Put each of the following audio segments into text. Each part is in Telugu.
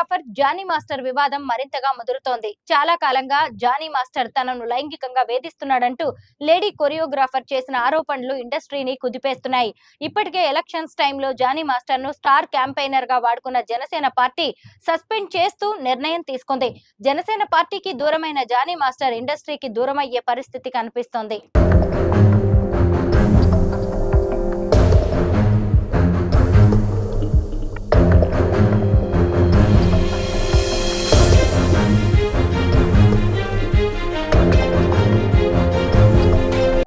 కొరియోగ్రాఫర్ జానీ మాస్టర్ వివాదం మరింతగా ముదురుతోంది. చాలా కాలంగా జానీ మాస్టర్ తనను లైంగికంగా వేధిస్తున్నాడంటూ లేడీ కొరియోగ్రాఫర్ చేసిన ఆరోపణలు ఇండస్ట్రీని కుదిపేస్తున్నాయి. ఇప్పటికే ఎలక్షన్స్ టైంలో జానీ మాస్టర్ ను స్టార్ క్యాంపెయినర్ గా వాడుకున్న జనసేన పార్టీ సస్పెండ్ చేస్తూ నిర్ణయం తీసుకుంది. జనసేన పార్టీకి దూరమైన జానీ మాస్టర్ ఇండస్ట్రీకి దూరమయ్యే పరిస్థితి కనిపిస్తోంది.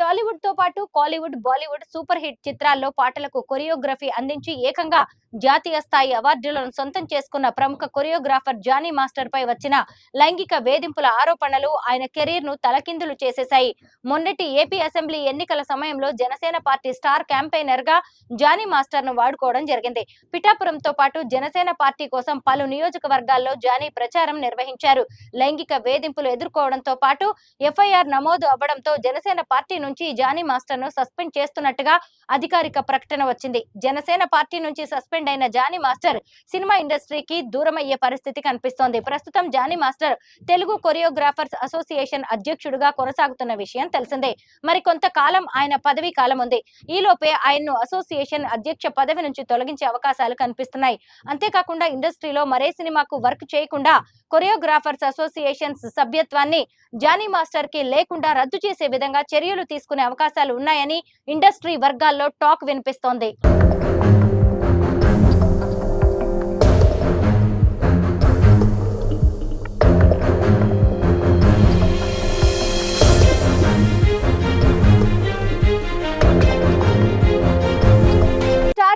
టాలీవుడ్ తో పాటు కాలీవుడ్, బాలీవుడ్ సూపర్ హిట్ చిత్రాల్లో పాటలకు కొరియోగ్రఫీ అందించి ఏకంగా జాతీయ స్థాయి అవార్డులను సొంతం చేసుకున్న ప్రముఖ కొరియోగ్రాఫర్ జానీ మాస్టర్ పై వచ్చిన లైంగిక వేధింపుల ఆరోపణలు ఆయన కెరీర్ ను తలకిందులు చేసేశాయి. మొన్నటి ఏపీ అసెంబ్లీ ఎన్నికల సమయంలో జనసేన పార్టీ స్టార్ క్యాంపెయినర్ గా జానీ మాస్టర్ ను వాడుకోవడం జరిగింది. పిఠాపురంతో పాటు జనసేన పార్టీ కోసం పలు నియోజకవర్గాల్లో జానీ ప్రచారం నిర్వహించారు. లైంగిక వేధింపులు ఎదుర్కోవడంతో పాటు ఎఫ్ఐఆర్ నమోదు అవ్వడంతో జనసేన పార్టీ నుంచి జానీ మాస్టర్ ను సస్పెండ్ చేస్తున్నట్టుగా అధికారిక ప్రకటన వచ్చింది. జనసేన పార్టీ నుంచి సస్పెండ్ అయిన జానీ మాస్టర్ సినిమా ఇండస్ట్రీకి దూరమయ్యే పరిస్థితి కనిపిస్తోంది. ప్రస్తుతం Jani master Telugu choreographers association అధ్యక్షుడిగా కొనసాగుతున్న విషయం తెలిసిందే. మరి కొంతకాలం ఆయన పదవీ కాలం ఉంది. ఈలోపే ఆయన్ను అసోసియేషన్ అధ్యక్ష పదవి నుంచి తొలగించే అవకాశాలు కనిపిస్తున్నాయి. అంతేకాకుండా ఇండస్ట్రీలో మరే సినిమాకు వర్క్ చేయకుండా కొరియోగ్రాఫర్స్ అసోసియేషన్స్ సభ్యత్వాన్ని జానీ మాస్టర్ కి లేకుండా రద్దు చేసే విధంగా చర్యలు తీసుకునే అవకాశాలు ఉన్నాయని ఇండస్ట్రీ వర్గాల్లో టాక్ వినిపిస్తోంది.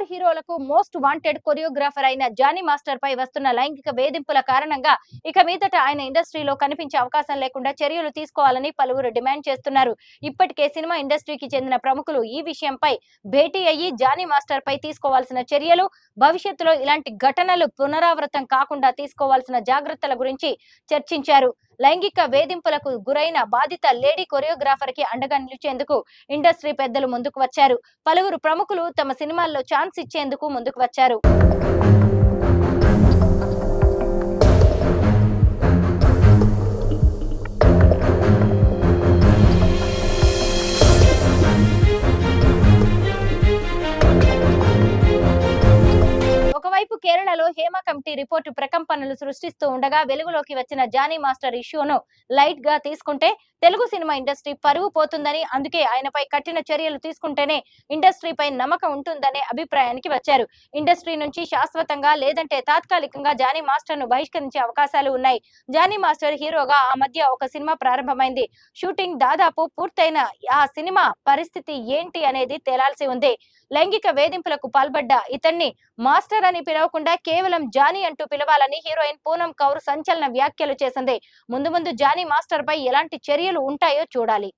హీరోలకు మోస్ట్ వాంటెడ్ కొరియోగ్రాఫర్ అయిన జానీ మాస్టర్ పై వస్తున్న లైంగిక వేధింపుల కారణంగా ఇక మీదట ఆయన ఇండస్ట్రీలో కనిపించే అవకాశం లేకుండా చర్యలు తీసుకోవాలని పలువురు డిమాండ్ చేస్తున్నారు. ఇప్పటికే సినిమా ఇండస్ట్రీకి చెందిన ప్రముఖులు ఈ విషయంపై భేటీ అయ్యి జానీ మాస్టర్ పై తీసుకోవాల్సిన చర్యలు, భవిష్యత్తులో ఇలాంటి ఘటనలు పునరావృతం కాకుండా తీసుకోవాల్సిన జాగ్రత్తల గురించి చర్చించారు. లైంగిక వేధింపులకు గురైన బాధిత లేడీ కొరియోగ్రాఫర్ కి అండగా నిలిచేందుకు ఇండస్ట్రీ పెద్దలు ముందుకు వచ్చారు. పలువురు ప్రముఖులు తమ సినిమాల్లో ఛాన్స్ ఇచ్చేందుకు ముందుకు వచ్చారు. ఒకవైపు కేరళలో హేమ కమిటీ రిపోర్టు ప్రకంపనలు సృష్టిస్తూ ఉండగా వెలుగులోకి వచ్చిన జానీ మాస్టర్ ఇష్యూను లైట్ గా తీసుకుంటే తెలుగు సినిమా ఇండస్ట్రీ పరువు పోతుందని, అందుకే ఆయనపై కఠిన చర్యలు తీసుకుంటేనే ఇండస్ట్రీపై నమ్మకం ఉంటుందనే అభిప్రాయానికి వచ్చారు. ఇండస్ట్రీ నుంచి శాశ్వతంగా లేదంటే తాత్కాలికంగా జానీ మాస్టర్ ను బహిష్కరించే అవకాశాలు ఉన్నాయి. జానీ మాస్టర్ హీరోగా ఆ మధ్య ఒక సినిమా ప్రారంభమైంది. షూటింగ్ దాదాపు పూర్తయిన ఆ సినిమా పరిస్థితి ఏంటి అనేది తేలాల్సి ఉంది. లైంగిక వేధింపులకు పాల్పడ్డ ఇతన్ని మాస్టర్ అని పిలవకుండా కేవలం జానీ అంటూ పిలవాలని హీరోయిన్ పూనం కౌర్ సంచలన వ్యాఖ్యలు చేసింది. ముందు ముందు జానీ మాస్టర్ పై ఎలాంటి చర్యలు ఉంటాయో చూడాలి.